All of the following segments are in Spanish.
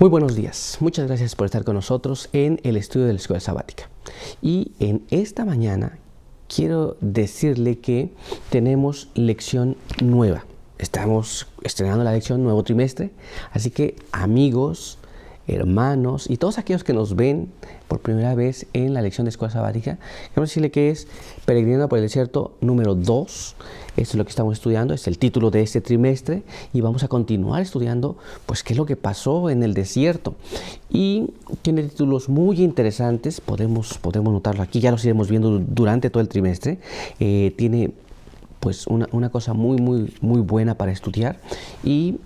Muy buenos días, muchas gracias por estar con nosotros en el estudio de la Escuela Sabática. Y en esta mañana quiero decirle que tenemos lección nueva. Estamos estrenando la lección nuevo trimestre, así que amigos, hermanos y todos aquellos que nos ven por primera vez en la lección de Escuela Sabática, quiero decirle que es Peregrinando por el Desierto número 2. Esto es lo que estamos estudiando, es el título de este trimestre y vamos a continuar estudiando pues qué es lo que pasó en el desierto. Y tiene títulos muy interesantes, podemos notarlo aquí, ya los iremos viendo durante todo el trimestre. Tiene pues una cosa muy buena para estudiar. Y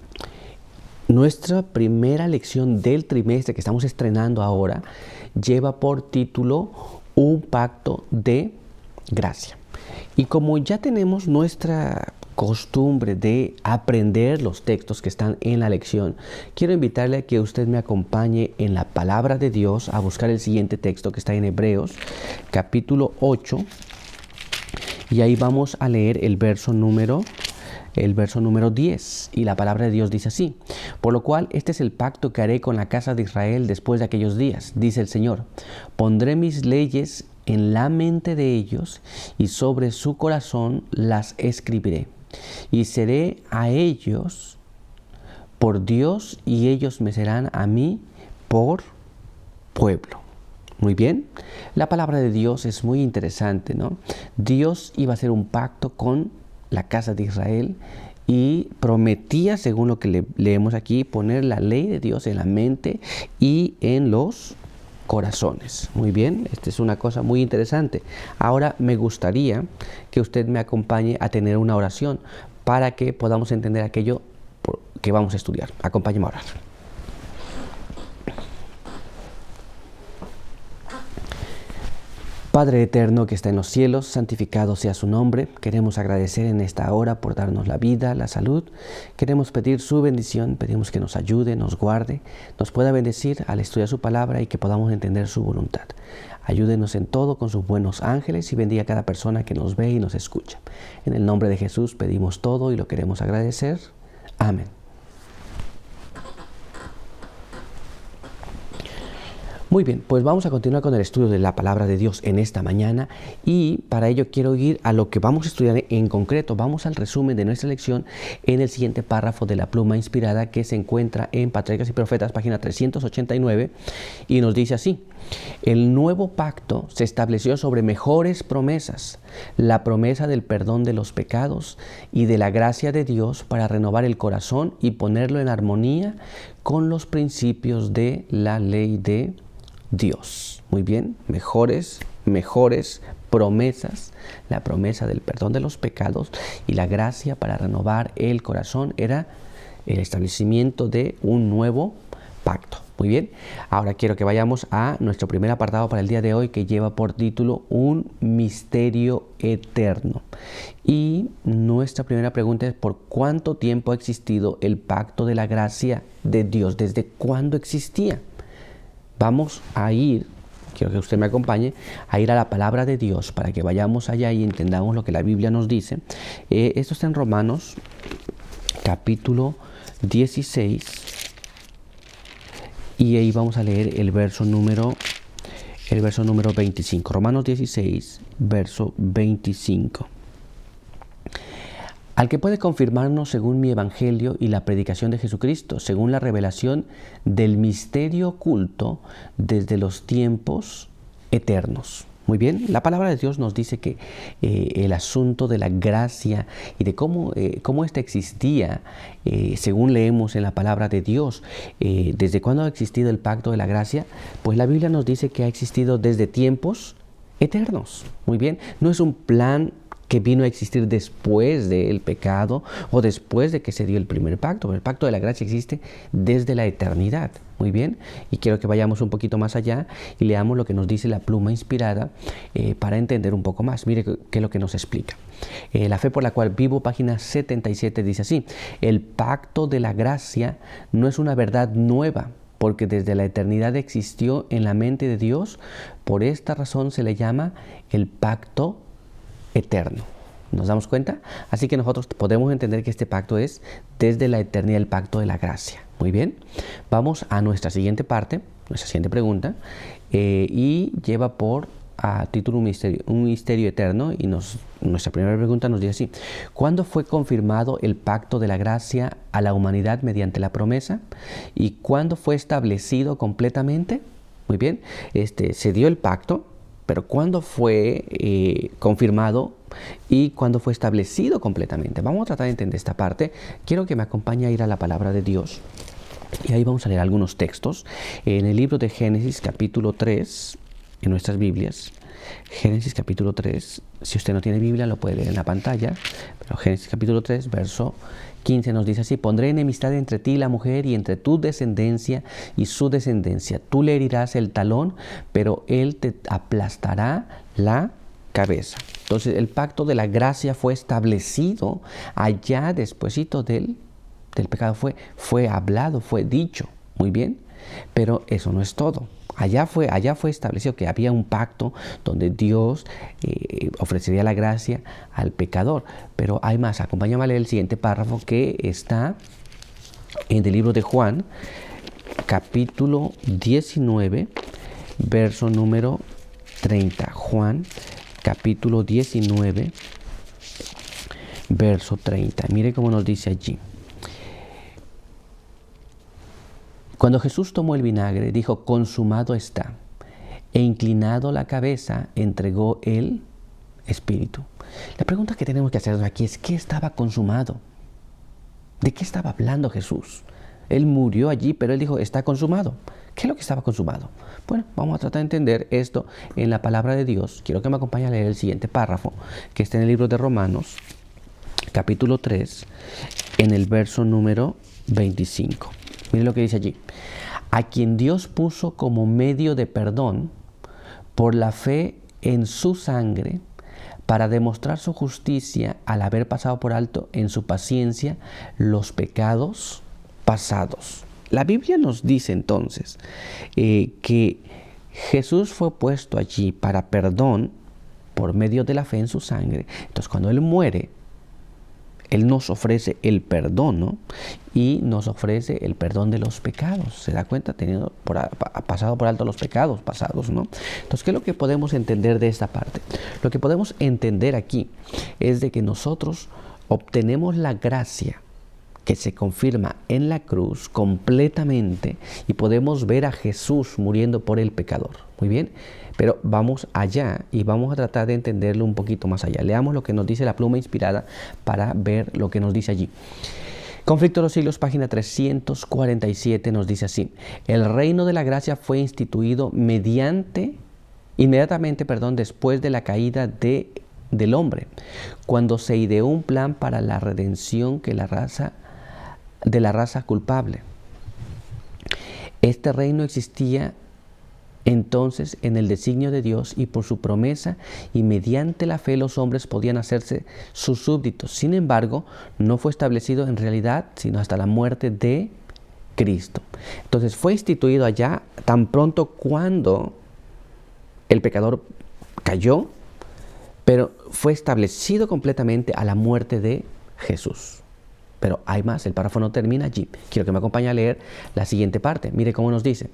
nuestra primera lección del trimestre que estamos estrenando ahora lleva por título Un pacto de gracia. Y como ya tenemos nuestra costumbre de aprender los textos que están en la lección, quiero invitarle a que usted me acompañe en la palabra de Dios a buscar el siguiente texto que está en Hebreos, capítulo 8. Y ahí vamos a leer el verso número 10, y la palabra de Dios dice así: por lo cual este es el pacto que haré con la casa de Israel después de aquellos días, dice el Señor. Pondré mis leyes en la mente de ellos y sobre su corazón las escribiré. Y seré a ellos por Dios y ellos me serán a mí por pueblo. Muy bien, la palabra de Dios es muy interesante, ¿no? Dios iba a hacer un pacto con la casa de Israel y prometía, según lo que leemos aquí, poner la ley de Dios en la mente y en los corazones. Muy bien, esta es una cosa muy interesante. Ahora me gustaría que usted me acompañe a tener una oración para que podamos entender aquello que vamos a estudiar. Acompáñeme a orar. Padre eterno que está en los cielos, santificado sea su nombre. Queremos agradecer en esta hora por darnos la vida, la salud. Queremos pedir su bendición, pedimos que nos ayude, nos guarde, nos pueda bendecir al estudiar su palabra y que podamos entender su voluntad. Ayúdenos en todo con sus buenos ángeles y bendiga a cada persona que nos ve y nos escucha. En el nombre de Jesús pedimos todo y lo queremos agradecer. Amén. Muy bien, pues vamos a continuar con el estudio de la palabra de Dios en esta mañana y para ello quiero ir a lo que vamos a estudiar en concreto. Vamos al resumen de nuestra lección en el siguiente párrafo de la pluma inspirada que se encuentra en Patriarcas y Profetas, página 389, y nos dice así: el nuevo pacto se estableció sobre mejores promesas, la promesa del perdón de los pecados y de la gracia de Dios para renovar el corazón y ponerlo en armonía con los principios de la ley de Dios. Muy bien, mejores promesas, la promesa del perdón de los pecados y la gracia para renovar el corazón era el establecimiento de un nuevo pacto. Muy bien, ahora quiero que vayamos a nuestro primer apartado para el día de hoy, que lleva por título Un misterio eterno. Y nuestra primera pregunta es: ¿por cuánto tiempo ha existido el pacto de la gracia de Dios? ¿Desde cuándo existía? Vamos a ir, quiero que usted me acompañe, a ir a la palabra de Dios para que vayamos allá y entendamos lo que la Biblia nos dice. Esto está en Romanos, capítulo 16, y ahí vamos a leer el verso número 25. Romanos 16, verso 25. Al que puede confirmarnos según mi evangelio y la predicación de Jesucristo, según la revelación del misterio oculto desde los tiempos eternos. Muy bien, la palabra de Dios nos dice que el asunto de la gracia y de cómo ésta existía, según leemos en la palabra de Dios, desde cuándo ha existido el pacto de la gracia, pues la Biblia nos dice que ha existido desde tiempos eternos. Muy bien, no es un plan que vino a existir después del pecado o después de que se dio el primer pacto. El pacto de la gracia existe desde la eternidad. Muy bien, y quiero que vayamos un poquito más allá y leamos lo que nos dice la pluma inspirada para entender un poco más. Mire qué es lo que nos explica. La fe por la cual vivo, página 77, dice así: el pacto de la gracia no es una verdad nueva, porque desde la eternidad existió en la mente de Dios. Por esta razón se le llama el pacto eterno. ¿Nos damos cuenta? Así que nosotros podemos entender que este pacto es desde la eternidad, el pacto de la gracia. Muy bien, vamos a nuestra siguiente parte, nuestra siguiente pregunta, y lleva por título un misterio eterno, y nuestra primera pregunta nos dice así: ¿cuándo fue confirmado el pacto de la gracia a la humanidad mediante la promesa? ¿Y cuándo fue establecido completamente? Muy bien, se dio el pacto, pero ¿cuándo fue confirmado y cuándo fue establecido completamente? Vamos a tratar de entender esta parte. Quiero que me acompañe a ir a la palabra de Dios. Y ahí vamos a leer algunos textos. En el libro de Génesis capítulo 3, en nuestras Biblias, Génesis capítulo 3, si usted no tiene Biblia lo puede leer en la pantalla, pero Génesis capítulo 3, verso 15 nos dice así: pondré enemistad entre ti y la mujer, y entre tu descendencia y su descendencia. Tú le herirás el talón, pero él te aplastará la cabeza. Entonces el pacto de la gracia fue establecido allá despuesito del pecado, fue hablado, fue dicho. Muy bien, pero eso no es todo. Allá fue establecido que había un pacto donde Dios ofrecería la gracia al pecador. Pero hay más. Acompáñame a leer el siguiente párrafo que está en el libro de Juan, capítulo 19, verso número 30. Juan, capítulo 19, verso 30. Mire cómo nos dice allí. Cuando Jesús tomó el vinagre, dijo: consumado está. E inclinado la cabeza, entregó el Espíritu. La pregunta que tenemos que hacernos aquí es: ¿qué estaba consumado? ¿De qué estaba hablando Jesús? Él murió allí, pero él dijo: está consumado. ¿Qué es lo que estaba consumado? Bueno, vamos a tratar de entender esto en la palabra de Dios. Quiero que me acompañe a leer el siguiente párrafo, que está en el libro de Romanos, capítulo 3, en el verso número 25. Miren lo que dice allí: a quien Dios puso como medio de perdón por la fe en su sangre, para demostrar su justicia al haber pasado por alto en su paciencia los pecados pasados. La Biblia nos dice entonces que Jesús fue puesto allí para perdón por medio de la fe en su sangre. Entonces cuando Él muere, Él nos ofrece el perdón, ¿no? Y nos ofrece el perdón de los pecados. ¿Se da cuenta? Pasado por alto los pecados pasados, ¿no? Entonces, ¿qué es lo que podemos entender de esta parte? Lo que podemos entender aquí es de que nosotros obtenemos la gracia que se confirma en la cruz completamente, y podemos ver a Jesús muriendo por el pecador. Muy bien, pero vamos allá y vamos a tratar de entenderlo un poquito más allá. Leamos lo que nos dice la pluma inspirada para ver lo que nos dice allí. Conflicto de los siglos, página 347, nos dice así: el reino de la gracia fue instituido inmediatamente después de la caída del hombre, cuando se ideó un plan para la redención de la raza culpable. Este reino existía entonces en el designio de Dios, y por su promesa y mediante la fe los hombres podían hacerse sus súbditos. Sin embargo, no fue establecido en realidad sino hasta la muerte de Cristo. Entonces fue instituido allá tan pronto cuando el pecador cayó, pero fue establecido completamente a la muerte de Jesús. Pero hay más, el párrafo no termina allí. Quiero que me acompañe a leer la siguiente parte. Mire cómo nos dice: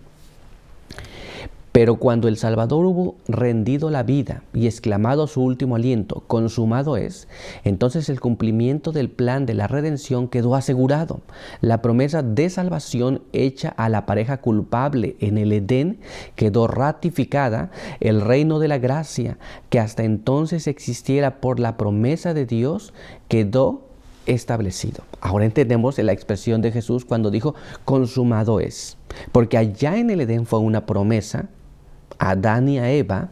pero cuando el Salvador hubo rendido la vida y exclamado su último aliento, consumado es, entonces el cumplimiento del plan de la redención quedó asegurado. La promesa de salvación hecha a la pareja culpable en el Edén quedó ratificada. El reino de la gracia, que hasta entonces existiera por la promesa de Dios, quedó establecido. Ahora entendemos la expresión de Jesús cuando dijo: consumado es, porque allá en el Edén fue una promesa a Adán y a Eva,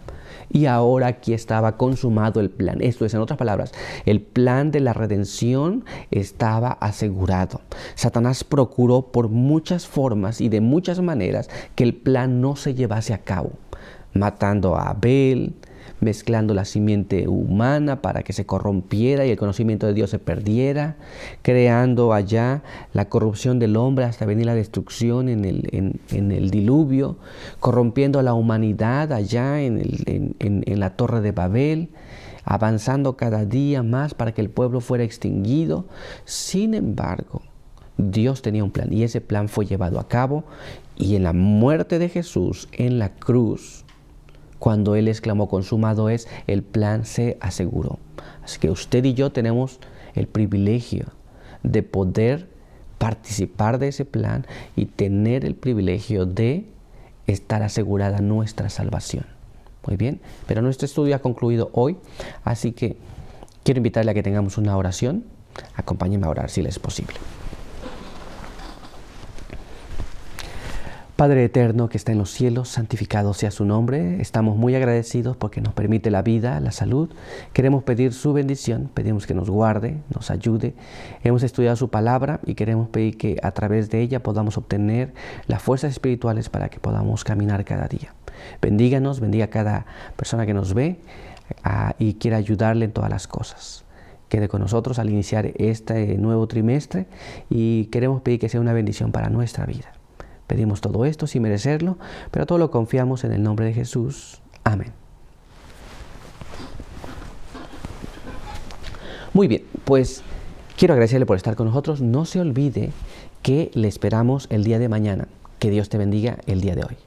y ahora aquí estaba consumado el plan. Esto es, en otras palabras, el plan de la redención estaba asegurado. Satanás procuró por muchas formas y de muchas maneras que el plan no se llevase a cabo, matando a Abel, mezclando la simiente humana para que se corrompiera y el conocimiento de Dios se perdiera, creando allá la corrupción del hombre hasta venir la destrucción en el diluvio, corrompiendo a la humanidad allá en la Torre de Babel, avanzando cada día más para que el pueblo fuera extinguido. Sin embargo, Dios tenía un plan y ese plan fue llevado a cabo, y en la muerte de Jesús en la cruz, cuando Él exclamó consumado es, el plan se aseguró. Así que usted y yo tenemos el privilegio de poder participar de ese plan y tener el privilegio de estar asegurada nuestra salvación. Muy bien, pero nuestro estudio ha concluido hoy, así que quiero invitarle a que tengamos una oración. Acompáñenme a orar si les es posible. Padre eterno que está en los cielos, santificado sea su nombre. Estamos muy agradecidos porque nos permite la vida, la salud. Queremos pedir su bendición, pedimos que nos guarde, nos ayude. Hemos estudiado su palabra y queremos pedir que a través de ella podamos obtener las fuerzas espirituales para que podamos caminar cada día. Bendíganos, bendiga a cada persona que nos ve y quiera ayudarle en todas las cosas. Quede con nosotros al iniciar este nuevo trimestre y queremos pedir que sea una bendición para nuestra vida. Pedimos todo esto sin merecerlo, pero todo lo confiamos en el nombre de Jesús. Amén. Muy bien, pues quiero agradecerle por estar con nosotros. No se olvide que le esperamos el día de mañana. Que Dios te bendiga el día de hoy.